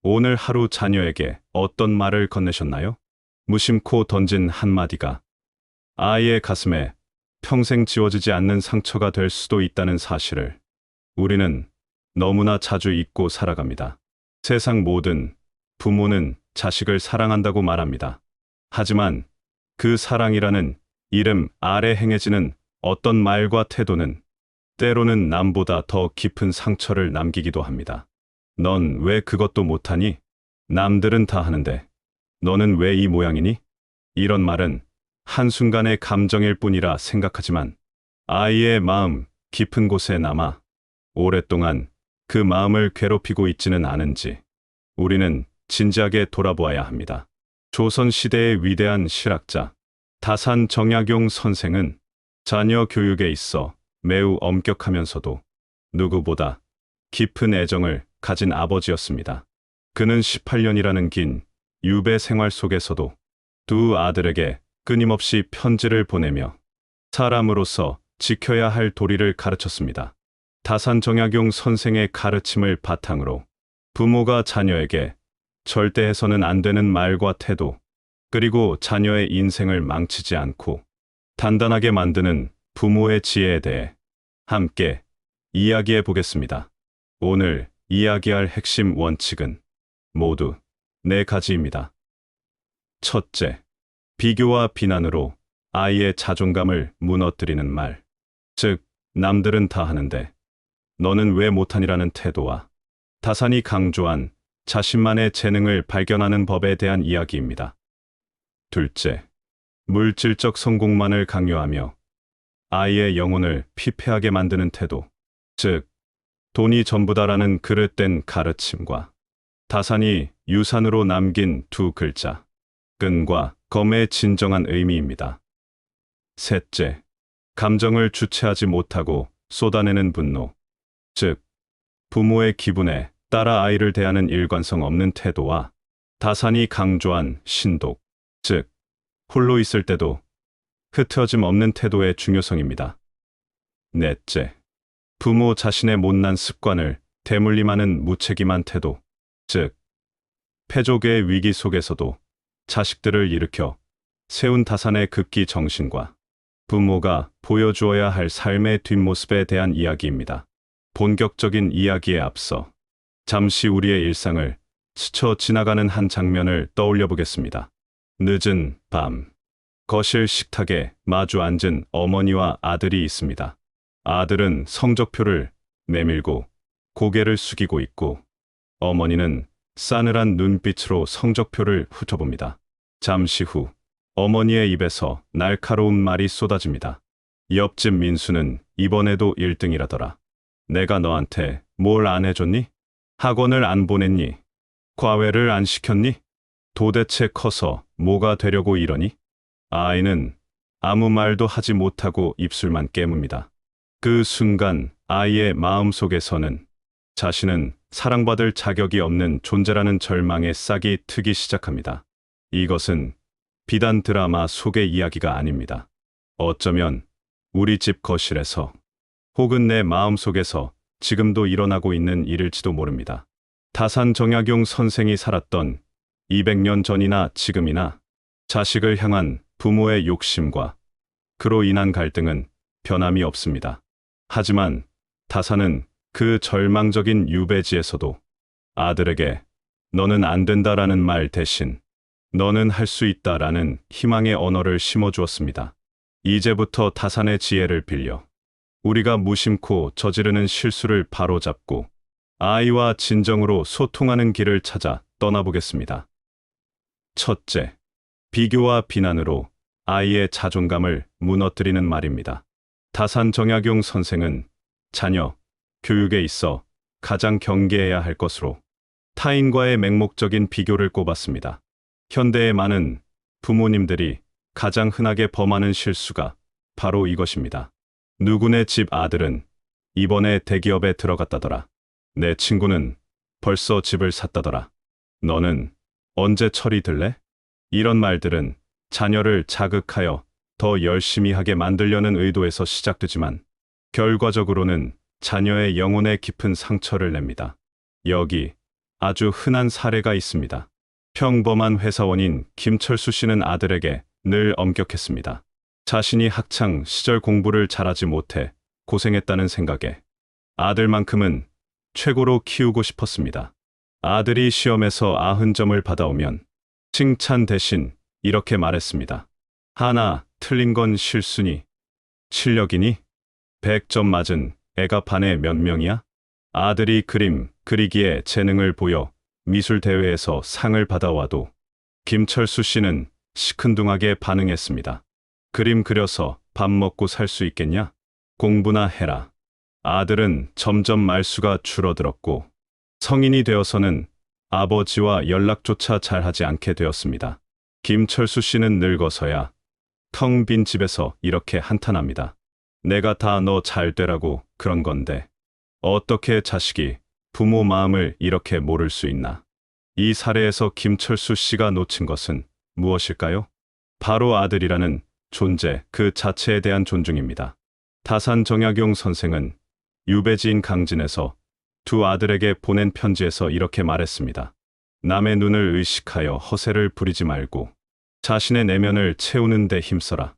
오늘 하루 자녀에게 어떤 말을 건네셨나요? 무심코 던진 한마디가 아이의 가슴에 평생 지워지지 않는 상처가 될 수도 있다는 사실을 우리는 너무나 자주 잊고 살아갑니다. 세상 모든 부모는 자식을 사랑한다고 말합니다. 하지만 그 사랑이라는 이름 아래 행해지는 어떤 말과 태도는 때로는 남보다 더 깊은 상처를 남기기도 합니다. 넌 왜 그것도 못하니? 남들은 다 하는데 너는 왜 이 모양이니? 이런 말은 한순간의 감정일 뿐이라 생각하지만 아이의 마음 깊은 곳에 남아 오랫동안 그 마음을 괴롭히고 있지는 않은지 우리는 진지하게 돌아보아야 합니다. 조선시대의 위대한 실학자 다산 정약용 선생은 자녀 교육에 있어 매우 엄격하면서도 누구보다 깊은 애정을 가진 아버지였습니다. 그는 18년이라는 긴 유배 생활 속에서도 두 아들에게 끊임없이 편지를 보내며 사람으로서 지켜야 할 도리를 가르쳤습니다. 다산 정약용 선생의 가르침을 바탕으로 부모가 자녀에게 절대 해서는 안 되는 말과 태도, 그리고 자녀의 인생을 망치지 않고 단단하게 만드는 부모의 지혜에 대해 함께 이야기해 보겠습니다. 오늘 이야기할 핵심 원칙은 모두 네 가지입니다. 첫째, 비교와 비난으로 아이의 자존감을 무너뜨리는 말. 즉, 남들은 다 하는데 너는 왜 못하니라는 태도와 다산이 강조한 자신만의 재능을 발견하는 법에 대한 이야기입니다. 둘째, 물질적 성공만을 강요하며 아이의 영혼을 피폐하게 만드는 태도. 즉, 돈이 전부다라는 그릇된 가르침과 다산이 유산으로 남긴 두 글자, 끈과 검의 진정한 의미입니다. 셋째, 감정을 주체하지 못하고 쏟아내는 분노. 즉, 부모의 기분에 따라 아이를 대하는 일관성 없는 태도와 다산이 강조한 신독, 즉, 홀로 있을 때도 흐트러짐 없는 태도의 중요성입니다. 넷째, 부모 자신의 못난 습관을 대물림하는 무책임한 태도, 즉, 패족의 위기 속에서도 자식들을 일으켜 세운 다산의 극기 정신과 부모가 보여주어야 할 삶의 뒷모습에 대한 이야기입니다. 본격적인 이야기에 앞서 잠시 우리의 일상을 스쳐 지나가는 한 장면을 떠올려 보겠습니다. 늦은 밤, 거실 식탁에 마주 앉은 어머니와 아들이 있습니다. 아들은 성적표를 내밀고 고개를 숙이고 있고 어머니는 싸늘한 눈빛으로 성적표를 훑어봅니다. 잠시 후 어머니의 입에서 날카로운 말이 쏟아집니다. 옆집 민수는 이번에도 1등이라더라. 내가 너한테 뭘 안 해줬니? 학원을 안 보냈니? 과외를 안 시켰니? 도대체 커서 뭐가 되려고 이러니? 아이는 아무 말도 하지 못하고 입술만 깨뭅니다. 그 순간 아이의 마음속에서는 자신은 사랑받을 자격이 없는 존재라는 절망의 싹이 트기 시작합니다. 이것은 비단 드라마 속의 이야기가 아닙니다. 어쩌면 우리 집 거실에서 혹은 내 마음속에서 지금도 일어나고 있는 일일지도 모릅니다. 다산 정약용 선생이 살았던 200년 전이나 지금이나 자식을 향한 부모의 욕심과 그로 인한 갈등은 변함이 없습니다. 하지만 다산은 그 절망적인 유배지에서도 아들에게 너는 안 된다라는 말 대신 너는 할 수 있다라는 희망의 언어를 심어주었습니다. 이제부터 다산의 지혜를 빌려 우리가 무심코 저지르는 실수를 바로잡고 아이와 진정으로 소통하는 길을 찾아 떠나보겠습니다. 첫째, 비교와 비난으로 아이의 자존감을 무너뜨리는 말입니다. 다산 정약용 선생은 자녀 교육에 있어 가장 경계해야 할 것으로 타인과의 맹목적인 비교를 꼽았습니다. 현대의 많은 부모님들이 가장 흔하게 범하는 실수가 바로 이것입니다. 누구네 집 아들은 이번에 대기업에 들어갔다더라. 내 친구는 벌써 집을 샀다더라. 너는 언제 철이 들래? 이런 말들은 자녀를 자극하여 더 열심히 하게 만들려는 의도에서 시작되지만 결과적으로는 자녀의 영혼에 깊은 상처를 냅니다. 여기 아주 흔한 사례가 있습니다. 평범한 회사원인 김철수 씨는 아들에게 늘 엄격했습니다. 자신이 학창 시절 공부를 잘하지 못해 고생했다는 생각에 아들만큼은 최고로 키우고 싶었습니다. 아들이 시험에서 90점을 받아오면 칭찬 대신 이렇게 말했습니다. 하나 틀린 건 실수니? 실력이니? 100점 맞은 애가 반에 몇 명이야? 아들이 그림 그리기에 재능을 보여 미술대회에서 상을 받아와도 김철수 씨는 시큰둥하게 반응했습니다. 그림 그려서 밥 먹고 살 수 있겠냐? 공부나 해라. 아들은 점점 말수가 줄어들었고 성인이 되어서는 아버지와 연락조차 잘하지 않게 되었습니다. 김철수 씨는 늙어서야 텅 빈 집에서 이렇게 한탄합니다. 내가 다 너 잘 되라고 그런 건데 어떻게 자식이 부모 마음을 이렇게 모를 수 있나? 이 사례에서 김철수 씨가 놓친 것은 무엇일까요? 바로 아들이라는 존재 그 자체에 대한 존중입니다. 다산 정약용 선생은 유배지인 강진에서 두 아들에게 보낸 편지에서 이렇게 말했습니다. 남의 눈을 의식하여 허세를 부리지 말고 자신의 내면을 채우는 데 힘써라.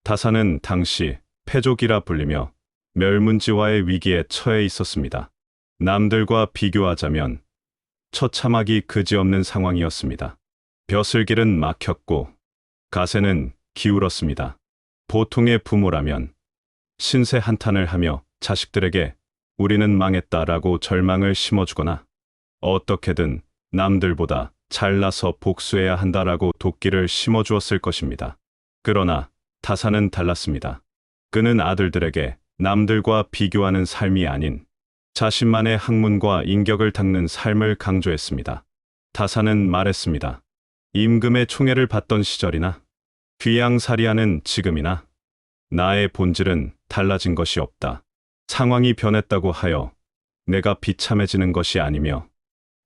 다산은 당시 패족이라 불리며 멸문지화의 위기에 처해 있었습니다. 남들과 비교하자면 처참하기 그지없는 상황이었습니다. 벼슬길은 막혔고 가세는 기울었습니다. 보통의 부모라면 신세 한탄을 하며 자식들에게 우리는 망했다라고 절망을 심어주거나 어떻게든 남들보다 잘나서 복수해야 한다라고 도끼를 심어주었을 것입니다. 그러나 다산은 달랐습니다. 그는 아들들에게 남들과 비교하는 삶이 아닌 자신만의 학문과 인격을 닦는 삶을 강조했습니다. 다산은 말했습니다. 임금의 총애를 받던 시절이나 귀양살이하는 지금이나 나의 본질은 달라진 것이 없다. 상황이 변했다고 하여 내가 비참해지는 것이 아니며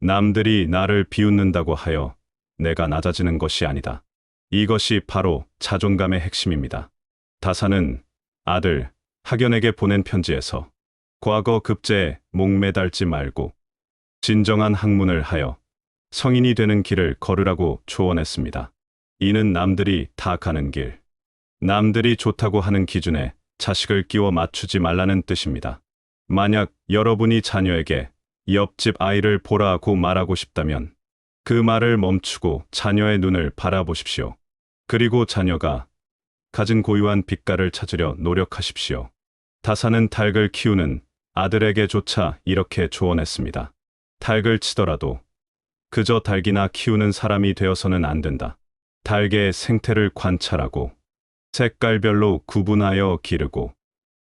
남들이 나를 비웃는다고 하여 내가 낮아지는 것이 아니다. 이것이 바로 자존감의 핵심입니다. 다산은 아들 학연에게 보낸 편지에서 과거 급제에 목매달지 말고 진정한 학문을 하여 성인이 되는 길을 걸으라고 조언했습니다. 이는 남들이 다 가는 길, 남들이 좋다고 하는 기준에 자식을 끼워 맞추지 말라는 뜻입니다. 만약 여러분이 자녀에게 옆집 아이를 보라고 말하고 싶다면 그 말을 멈추고 자녀의 눈을 바라보십시오. 그리고 자녀가 가진 고유한 빛깔을 찾으려 노력하십시오. 다산은 닭을 키우는 아들에게조차 이렇게 조언했습니다. 닭을 치더라도 그저 닭이나 키우는 사람이 되어서는 안 된다. 닭의 생태를 관찰하고 색깔별로 구분하여 기르고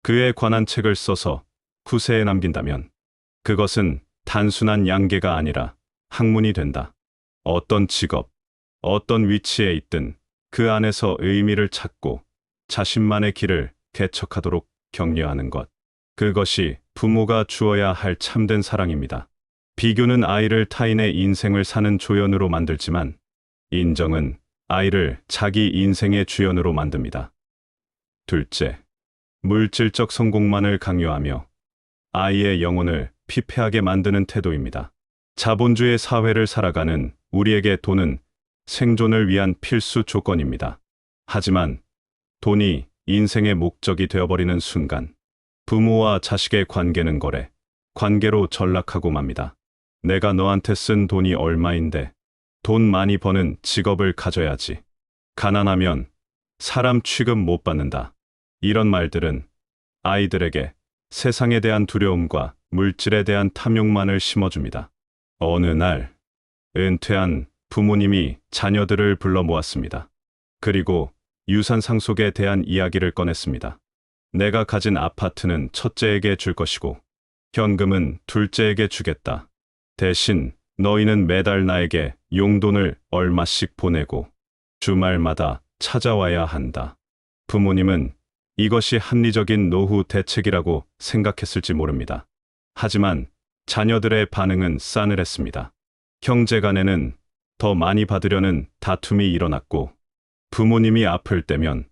그에 관한 책을 써서 후세에 남긴다면 그것은 단순한 양계가 아니라 학문이 된다. 어떤 직업, 어떤 위치에 있든 그 안에서 의미를 찾고 자신만의 길을 개척하도록 격려하는 것. 그것이 부모가 주어야 할 참된 사랑입니다. 비교는 아이를 타인의 인생을 사는 조연으로 만들지만 인정은 아이를 자기 인생의 주연으로 만듭니다. 둘째, 물질적 성공만을 강요하며 아이의 영혼을 피폐하게 만드는 태도입니다. 자본주의 사회를 살아가는 우리에게 돈은 생존을 위한 필수 조건입니다. 하지만 돈이 인생의 목적이 되어버리는 순간 부모와 자식의 관계는 거래, 관계로 전락하고 맙니다. 내가 너한테 쓴 돈이 얼마인데 돈 많이 버는 직업을 가져야지. 가난하면 사람 취급 못 받는다. 이런 말들은 아이들에게 세상에 대한 두려움과 물질에 대한 탐욕만을 심어줍니다. 어느 날 은퇴한 부모님이 자녀들을 불러 모았습니다. 그리고 유산 상속에 대한 이야기를 꺼냈습니다. 내가 가진 아파트는 첫째에게 줄 것이고 현금은 둘째에게 주겠다. 대신 너희는 매달 나에게 용돈을 얼마씩 보내고 주말마다 찾아와야 한다. 부모님은 이것이 합리적인 노후 대책이라고 생각했을지 모릅니다. 하지만 자녀들의 반응은 싸늘했습니다. 형제 간에는 더 많이 받으려는 다툼이 일어났고 부모님이 아플 때면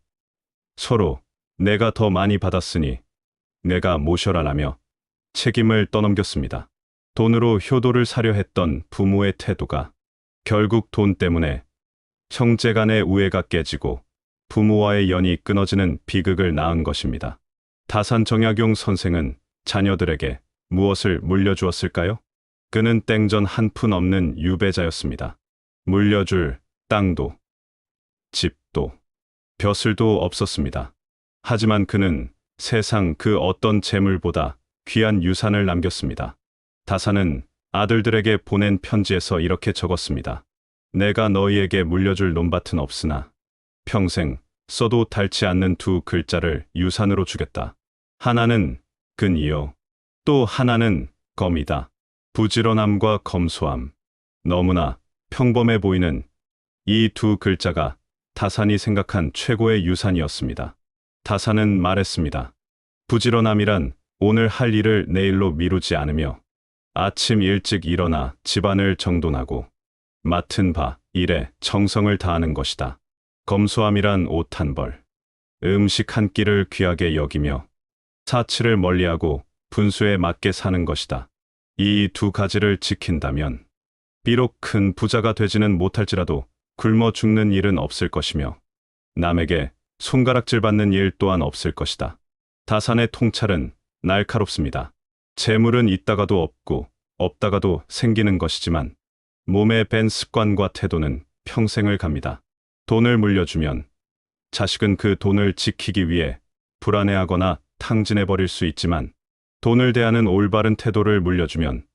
서로 내가 더 많이 받았으니 내가 모셔라라며 책임을 떠넘겼습니다. 돈으로 효도를 사려 했던 부모의 태도가 결국 돈 때문에 형제 간의 우애가 깨지고 부모와의 연이 끊어지는 비극을 낳은 것입니다. 다산 정약용 선생은 자녀들에게 무엇을 물려주었을까요? 그는 땡전 한 푼 없는 유배자였습니다. 물려줄 땅도, 집도, 벼슬도 없었습니다. 하지만 그는 세상 그 어떤 재물보다 귀한 유산을 남겼습니다. 다산은 아들들에게 보낸 편지에서 이렇게 적었습니다. 내가 너희에게 물려줄 논밭은 없으나 평생 써도 닳지 않는 두 글자를 유산으로 주겠다. 하나는 근이요. 또 하나는 검이다. 부지런함과 검소함. 너무나 평범해 보이는 이 두 글자가 다산이 생각한 최고의 유산이었습니다. 다산은 말했습니다. 부지런함이란 오늘 할 일을 내일로 미루지 않으며 아침 일찍 일어나 집안을 정돈하고 맡은 바 일에 정성을 다하는 것이다. 검소함이란 옷 한 벌, 음식 한 끼를 귀하게 여기며 사치를 멀리하고 분수에 맞게 사는 것이다. 이 두 가지를 지킨다면 비록 큰 부자가 되지는 못할지라도 굶어 죽는 일은 없을 것이며 남에게 손가락질 받는 일 또한 없을 것이다. 다산의 통찰은 날카롭습니다. 재물은 있다가도 없고 없다가도 생기는 것이지만 몸에 밴 습관과 태도는 평생을 갑니다. 돈을 물려주면 자식은 그 돈을 지키기 위해 불안해하거나 탕진해버릴 수 있지만 돈을 대하는 올바른 태도를 물려주면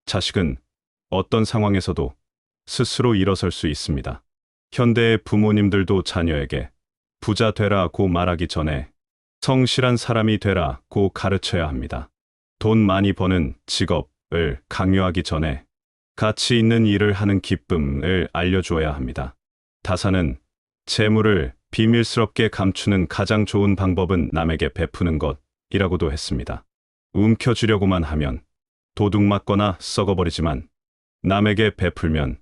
자식은 어떤 상황에서도 스스로 일어설 수 있습니다. 현대의 부모님들도 자녀에게 부자 되라고 말하기 전에 성실한 사람이 되라고 가르쳐야 합니다. 돈 많이 버는 직업을 강요하기 전에 가치 있는 일을 하는 기쁨을 알려주어야 합니다. 다산은 재물을 비밀스럽게 감추는 가장 좋은 방법은 남에게 베푸는 것이라고도 했습니다. 움켜쥐려고만 하면 도둑맞거나 썩어버리지만 남에게 베풀면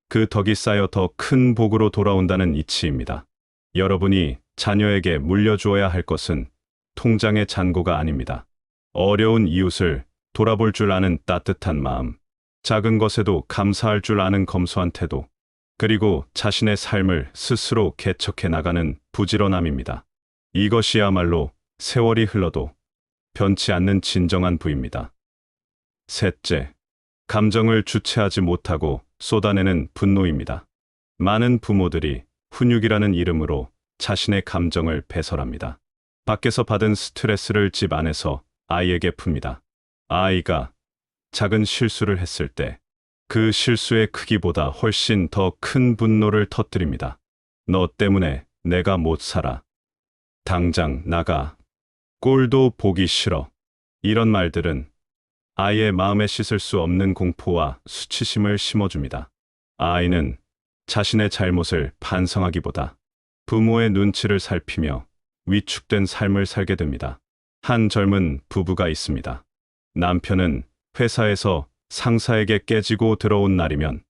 그 덕이 쌓여 더 큰 복으로 돌아온다는 이치입니다. 여러분이 자녀에게 물려주어야 할 것은 통장의 잔고가 아닙니다. 어려운 이웃을 돌아볼 줄 아는 따뜻한 마음, 작은 것에도 감사할 줄 아는 검소한 태도, 그리고 자신의 삶을 스스로 개척해 나가는 부지런함입니다. 이것이야말로 세월이 흘러도 변치 않는 진정한 부입니다. 셋째, 감정을 주체하지 못하고 쏟아내는 분노입니다. 많은 부모들이 훈육이라는 이름으로 자신의 감정을 배설합니다. 밖에서 받은 스트레스를 집 안에서 아이에게 풉니다. 아이가 작은 실수를 했을 때 그 실수의 크기보다 훨씬 더 큰 분노를 터뜨립니다. 너 때문에 내가 못 살아. 당장 나가. 꼴도 보기 싫어. 이런 말들은 아이의 마음에 씻을 수 없는 공포와 수치심을 심어줍니다. 아이는 자신의 잘못을 반성하기보다 부모의 눈치를 살피며 위축된 삶을 살게 됩니다. 한 젊은 부부가 있습니다. 남편은 회사에서 상사에게 깨지고 들어온 날이면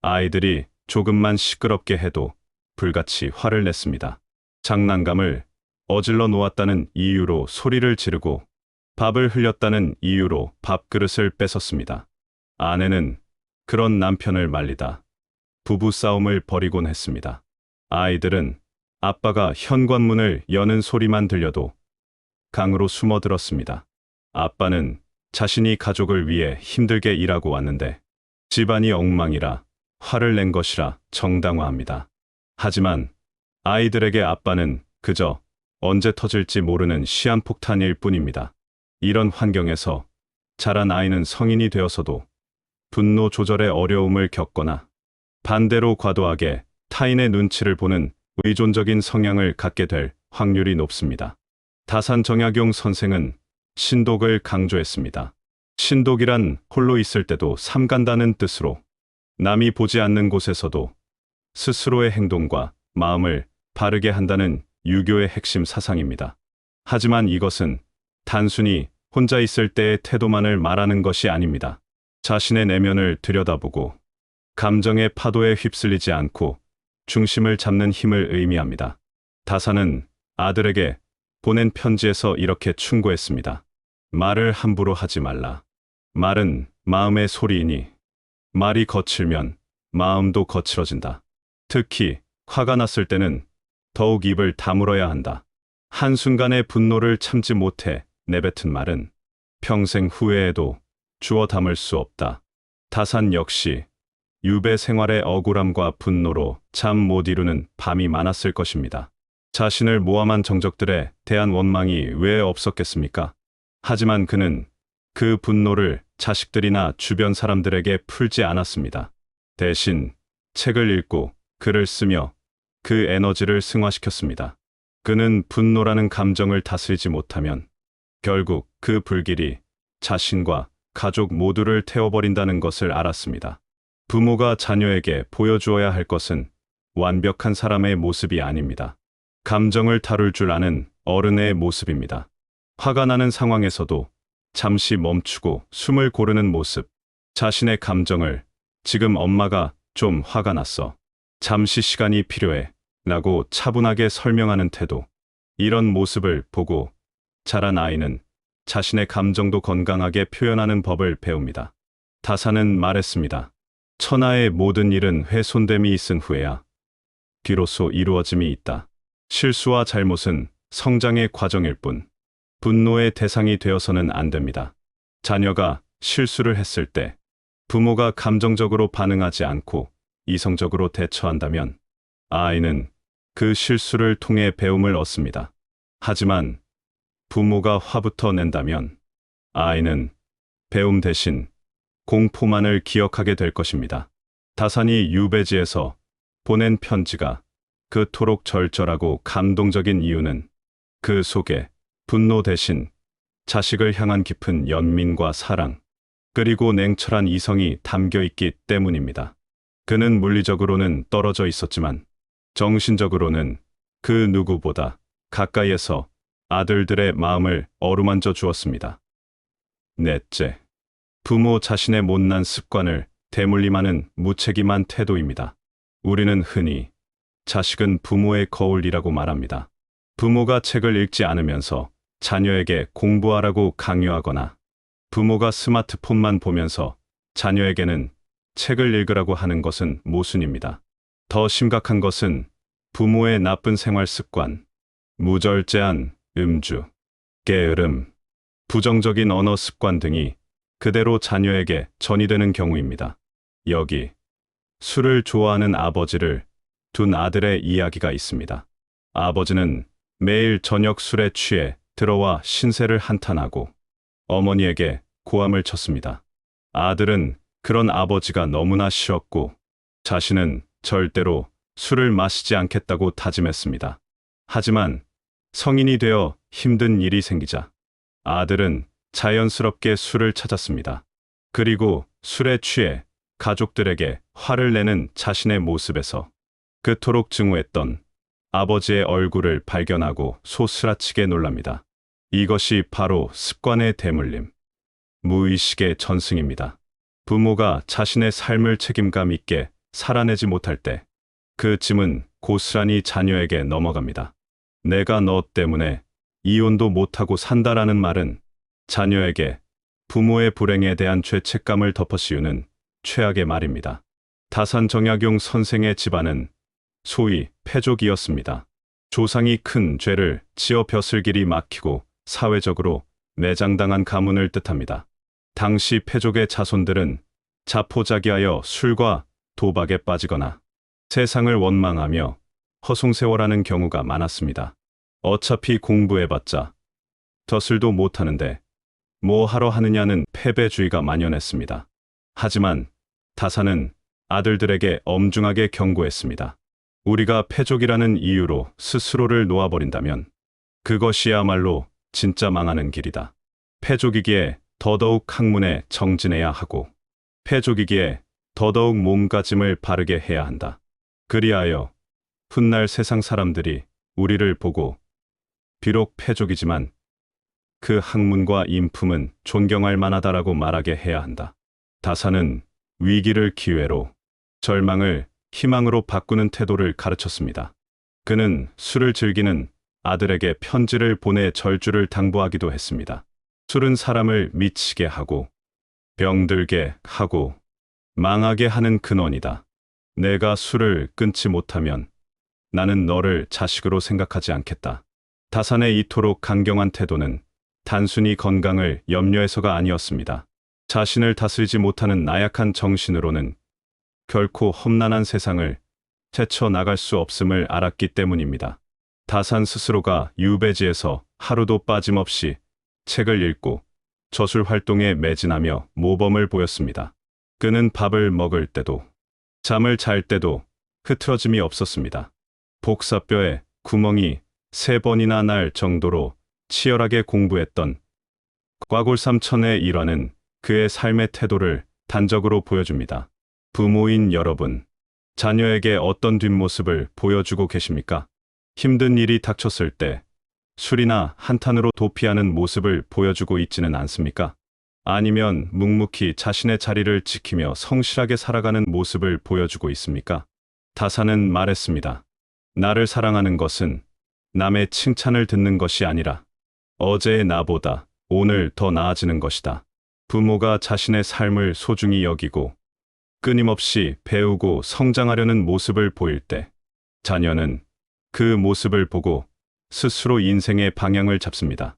아이들이 조금만 시끄럽게 해도 불같이 화를 냈습니다. 장난감을 어질러 놓았다는 이유로 소리를 지르고 밥을 흘렸다는 이유로 밥그릇을 뺏었습니다. 아내는 그런 남편을 말리다 부부싸움을 벌이곤 했습니다. 아이들은 아빠가 현관문을 여는 소리만 들려도 강으로 숨어들었습니다. 아빠는 자신이 가족을 위해 힘들게 일하고 왔는데 집안이 엉망이라 화를 낸 것이라 정당화합니다. 하지만 아이들에게 아빠는 그저 언제 터질지 모르는 시한폭탄일 뿐입니다. 이런 환경에서 자란 아이는 성인이 되어서도 분노 조절의 어려움을 겪거나 반대로 과도하게 타인의 눈치를 보는 의존적인 성향을 갖게 될 확률이 높습니다. 다산 정약용 선생은 신독을 강조했습니다. 신독이란 홀로 있을 때도 삼간다는 뜻으로 남이 보지 않는 곳에서도 스스로의 행동과 마음을 바르게 한다는 유교의 핵심 사상입니다. 하지만 이것은 단순히 혼자 있을 때의 태도만을 말하는 것이 아닙니다. 자신의 내면을 들여다보고 감정의 파도에 휩쓸리지 않고 중심을 잡는 힘을 의미합니다. 다산은 아들에게 보낸 편지에서 이렇게 충고했습니다. 말을 함부로 하지 말라. 말은 마음의 소리이니 말이 거칠면 마음도 거칠어진다. 특히 화가 났을 때는 더욱 입을 다물어야 한다. 한순간의 분노를 참지 못해 내뱉은 말은 평생 후회에도 주워 담을 수 없다. 다산 역시 유배 생활의 억울함과 분노로 잠 못 이루는 밤이 많았을 것입니다. 자신을 모함한 정적들에 대한 원망이 왜 없었겠습니까? 하지만 그는 그 분노를 자식들이나 주변 사람들에게 풀지 않았습니다. 대신 책을 읽고 글을 쓰며 그 에너지를 승화시켰습니다. 그는 분노라는 감정을 다스리지 못하면 결국 그 불길이 자신과 가족 모두를 태워버린다는 것을 알았습니다. 부모가 자녀에게 보여주어야 할 것은 완벽한 사람의 모습이 아닙니다. 감정을 다룰 줄 아는 어른의 모습입니다. 화가 나는 상황에서도 잠시 멈추고 숨을 고르는 모습. 자신의 감정을 지금 엄마가 좀 화가 났어. 잠시 시간이 필요해. 라고 차분하게 설명하는 태도. 이런 모습을 보고 자란 아이는 자신의 감정도 건강하게 표현하는 법을 배웁니다. 다사는 말했습니다. 천하의 모든 일은 훼손됨이 있은 후에야 비로소 이루어짐이 있다. 실수와 잘못은 성장의 과정일 뿐 분노의 대상이 되어서는 안 됩니다. 자녀가 실수를 했을 때 부모가 감정적으로 반응하지 않고 이성적으로 대처한다면 아이는 그 실수를 통해 배움을 얻습니다. 하지만 부모가 화부터 낸다면 아이는 배움 대신 공포만을 기억하게 될 것입니다. 다산이 유배지에서 보낸 편지가 그토록 절절하고 감동적인 이유는 그 속에 분노 대신 자식을 향한 깊은 연민과 사랑, 그리고 냉철한 이성이 담겨 있기 때문입니다. 그는 물리적으로는 떨어져 있었지만 정신적으로는 그 누구보다 가까이에서 아들들의 마음을 어루만져 주었습니다. 넷째, 부모 자신의 못난 습관을 대물림하는 무책임한 태도입니다. 우리는 흔히 자식은 부모의 거울이라고 말합니다. 부모가 책을 읽지 않으면서 자녀에게 공부하라고 강요하거나 부모가 스마트폰만 보면서 자녀에게는 책을 읽으라고 하는 것은 모순입니다. 더 심각한 것은 부모의 나쁜 생활 습관, 무절제한 음주, 게으름, 부정적인 언어 습관 등이 그대로 자녀에게 전이되는 경우입니다. 여기 술을 좋아하는 아버지를 둔 아들의 이야기가 있습니다. 아버지는 매일 저녁 술에 취해 들어와 신세를 한탄하고 어머니에게 고함을 쳤습니다. 아들은 그런 아버지가 너무나 싫었고 자신은 절대로 술을 마시지 않겠다고 다짐했습니다. 하지만 성인이 되어 힘든 일이 생기자 아들은 자연스럽게 술을 찾았습니다. 그리고 술에 취해 가족들에게 화를 내는 자신의 모습에서 그토록 증오했던 아버지의 얼굴을 발견하고 소스라치게 놀랍니다. 이것이 바로 습관의 대물림, 무의식의 전승입니다. 부모가 자신의 삶을 책임감 있게 살아내지 못할 때 그 짐은 고스란히 자녀에게 넘어갑니다. 내가 너 때문에 이혼도 못하고 산다라는 말은 자녀에게 부모의 불행에 대한 죄책감을 덮어씌우는 최악의 말입니다. 다산 정약용 선생의 집안은 소위 패족이었습니다. 조상이 큰 죄를 지어 벼슬 길이 막히고 사회적으로 매장당한 가문을 뜻합니다. 당시 패족의 자손들은 자포자기하여 술과 도박에 빠지거나 세상을 원망하며 허송세월하는 경우가 많았습니다. 어차피 공부해봤자 벼슬도 못하는데 뭐 하러 하느냐는 패배주의가 만연했습니다. 하지만 다산은 아들들에게 엄중하게 경고했습니다. 우리가 패족이라는 이유로 스스로를 놓아버린다면 그것이야말로 진짜 망하는 길이다. 패족이기에 더더욱 학문에 정진해야 하고 패족이기에 더더욱 몸가짐을 바르게 해야 한다. 그리하여 훗날 세상 사람들이 우리를 보고 비록 패족이지만 그 학문과 인품은 존경할 만하다라고 말하게 해야 한다. 다산은 위기를 기회로, 절망을 희망으로 바꾸는 태도를 가르쳤습니다. 그는 술을 즐기는 아들에게 편지를 보내 절주를 당부하기도 했습니다. 술은 사람을 미치게 하고 병들게 하고 망하게 하는 근원이다. 내가 술을 끊지 못하면 나는 너를 자식으로 생각하지 않겠다. 다산의 이토록 강경한 태도는 단순히 건강을 염려해서가 아니었습니다. 자신을 다스리지 못하는 나약한 정신으로는 결코 험난한 세상을 헤쳐나갈 수 없음을 알았기 때문입니다. 다산 스스로가 유배지에서 하루도 빠짐없이 책을 읽고 저술 활동에 매진하며 모범을 보였습니다. 그는 밥을 먹을 때도 잠을 잘 때도 흐트러짐이 없었습니다. 복사뼈에 구멍이 3번이나 날 정도로 치열하게 공부했던 꽈골삼천의 일화는 그의 삶의 태도를 단적으로 보여줍니다. 부모인 여러분, 자녀에게 어떤 뒷모습을 보여주고 계십니까? 힘든 일이 닥쳤을 때 술이나 한탄으로 도피하는 모습을 보여주고 있지는 않습니까? 아니면 묵묵히 자신의 자리를 지키며 성실하게 살아가는 모습을 보여주고 있습니까? 다산은 말했습니다. 나를 사랑하는 것은 남의 칭찬을 듣는 것이 아니라 어제의 나보다 오늘 더 나아지는 것이다. 부모가 자신의 삶을 소중히 여기고 끊임없이 배우고 성장하려는 모습을 보일 때 자녀는 그 모습을 보고 스스로 인생의 방향을 잡습니다.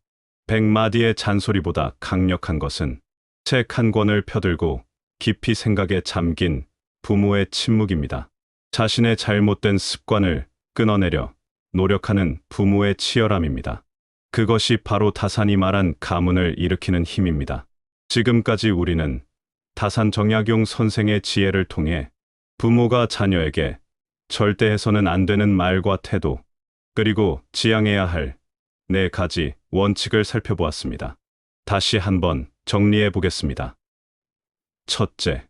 100마디의 잔소리보다 강력한 것은 책 한 권을 펴들고 깊이 생각에 잠긴 부모의 침묵입니다. 자신의 잘못된 습관을 끊어내려 노력하는 부모의 치열함입니다. 그것이 바로 다산이 말한 가문을 일으키는 힘입니다. 지금까지 우리는 다산 정약용 선생의 지혜를 통해 부모가 자녀에게 절대 해서는 안 되는 말과 태도, 그리고 지향해야 할 4가지 원칙을 살펴보았습니다. 다시 한번 정리해 보겠습니다. 첫째,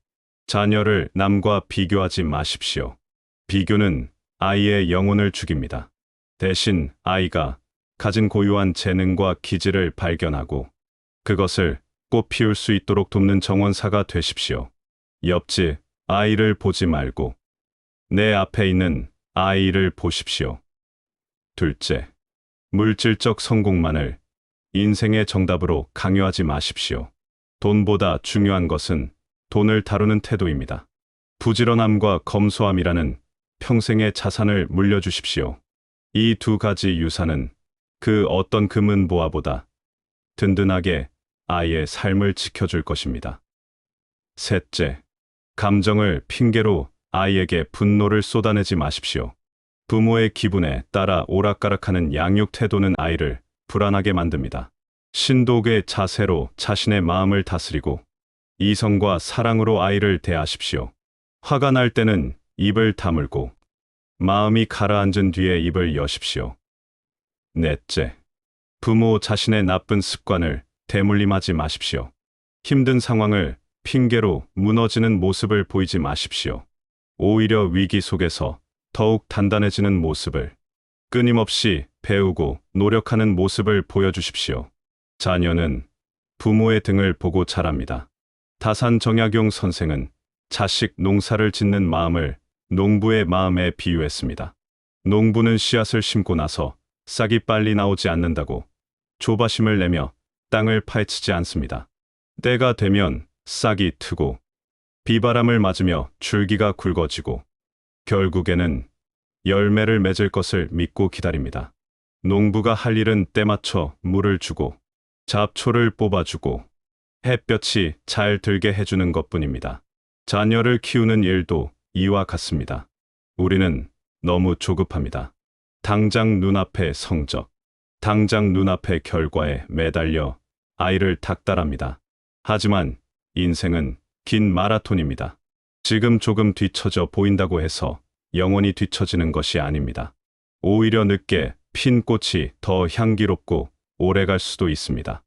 자녀를 남과 비교하지 마십시오. 비교는 아이의 영혼을 죽입니다. 대신 아이가 가진 고유한 재능과 기질을 발견하고 그것을 꽃 피울 수 있도록 돕는 정원사가 되십시오. 옆집 아이를 보지 말고 내 앞에 있는 아이를 보십시오. 둘째, 물질적 성공만을 인생의 정답으로 강요하지 마십시오. 돈보다 중요한 것은 돈을 다루는 태도입니다. 부지런함과 검소함이라는 평생의 자산을 물려주십시오. 이 2가지 유산은 그 어떤 금은보화보다 든든하게 아이의 삶을 지켜줄 것입니다. 셋째, 감정을 핑계로 아이에게 분노를 쏟아내지 마십시오. 부모의 기분에 따라 오락가락하는 양육 태도는 아이를 불안하게 만듭니다. 신독의 자세로 자신의 마음을 다스리고 이성과 사랑으로 아이를 대하십시오. 화가 날 때는 입을 다물고 마음이 가라앉은 뒤에 입을 여십시오. 넷째, 부모 자신의 나쁜 습관을 대물림하지 마십시오. 힘든 상황을 핑계로 무너지는 모습을 보이지 마십시오. 오히려 위기 속에서 더욱 단단해지는 모습을 끊임없이 배우고 노력하는 모습을 보여주십시오. 자녀는 부모의 등을 보고 자랍니다. 다산 정약용 선생은 자식 농사를 짓는 마음을 농부의 마음에 비유했습니다. 농부는 씨앗을 심고 나서 싹이 빨리 나오지 않는다고 조바심을 내며 땅을 파헤치지 않습니다. 때가 되면 싹이 트고 비바람을 맞으며 줄기가 굵어지고 결국에는 열매를 맺을 것을 믿고 기다립니다. 농부가 할 일은 때 맞춰 물을 주고 잡초를 뽑아주고 햇볕이 잘 들게 해주는 것뿐입니다. 자녀를 키우는 일도 이와 같습니다. 우리는 너무 조급합니다. 당장 눈앞의 성적, 당장 눈앞의 결과에 매달려 아이를 닥달합니다. 하지만 인생은 긴 마라톤입니다. 지금 조금 뒤처져 보인다고 해서 영원히 뒤처지는 것이 아닙니다. 오히려 늦게 핀 꽃이 더 향기롭고 오래갈 수도 있습니다.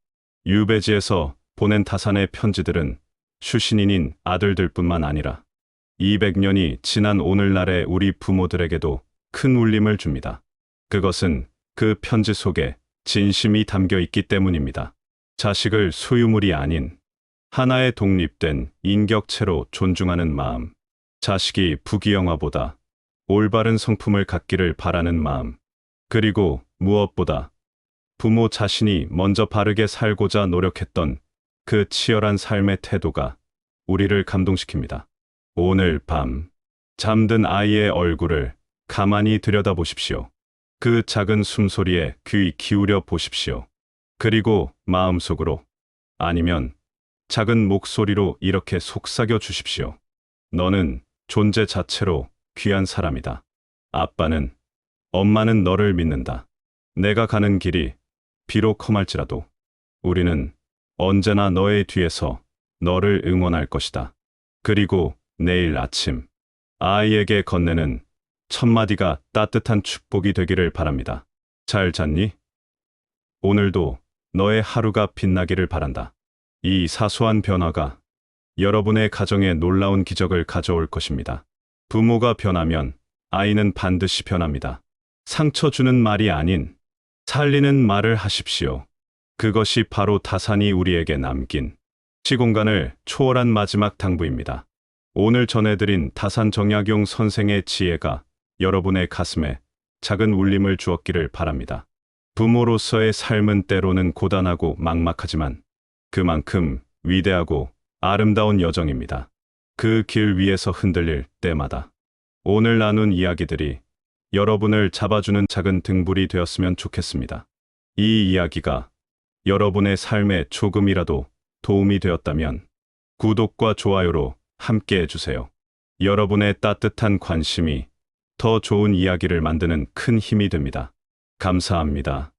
유배지에서 보낸 다산의 편지들은 수신인인 아들들뿐만 아니라 200년이 지난 오늘날의 우리 부모들에게도 큰 울림을 줍니다. 그것은 그 편지 속에 진심이 담겨 있기 때문입니다. 자식을 소유물이 아닌 하나의 독립된 인격체로 존중하는 마음, 자식이 부귀영화보다 올바른 성품을 갖기를 바라는 마음, 그리고 무엇보다 부모 자신이 먼저 바르게 살고자 노력했던 그 치열한 삶의 태도가 우리를 감동시킵니다. 오늘 밤 잠든 아이의 얼굴을 가만히 들여다보십시오. 그 작은 숨소리에 귀 기울여 보십시오. 그리고 마음속으로, 아니면 작은 목소리로 이렇게 속삭여 주십시오. 너는 존재 자체로 귀한 사람이다. 아빠는, 엄마는 너를 믿는다. 내가 가는 길이 비록 험할지라도 우리는 언제나 너의 뒤에서 너를 응원할 것이다. 그리고 내일 아침 아이에게 건네는 첫마디가 따뜻한 축복이 되기를 바랍니다. 잘 잤니? 오늘도 너의 하루가 빛나기를 바란다. 이 사소한 변화가 여러분의 가정에 놀라운 기적을 가져올 것입니다. 부모가 변하면 아이는 반드시 변합니다. 상처 주는 말이 아닌 살리는 말을 하십시오. 그것이 바로 다산이 우리에게 남긴 시공간을 초월한 마지막 당부입니다. 오늘 전해드린 다산 정약용 선생의 지혜가 여러분의 가슴에 작은 울림을 주었기를 바랍니다. 부모로서의 삶은 때로는 고단하고 막막하지만 그만큼 위대하고 아름다운 여정입니다. 그 길 위에서 흔들릴 때마다 오늘 나눈 이야기들이 여러분을 잡아주는 작은 등불이 되었으면 좋겠습니다. 이 이야기가 여러분의 삶에 조금이라도 도움이 되었다면 구독과 좋아요로 함께 해주세요. 여러분의 따뜻한 관심이 더 좋은 이야기를 만드는 큰 힘이 됩니다. 감사합니다.